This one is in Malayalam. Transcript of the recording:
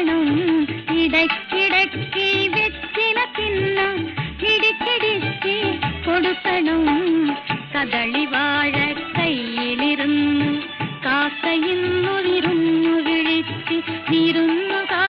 വേണം ഇടയ്ക്കിടയ്ക്ക് വെച്ചില തിന്നാൻ ഇടിച്ചിടിച്ച് കൊടുക്കണം. കദളി വാഴ കയ്യിലിരുന്നു കാക്കയിന്നു വിരുന്നു വിളിച്ച് വിരുന്നു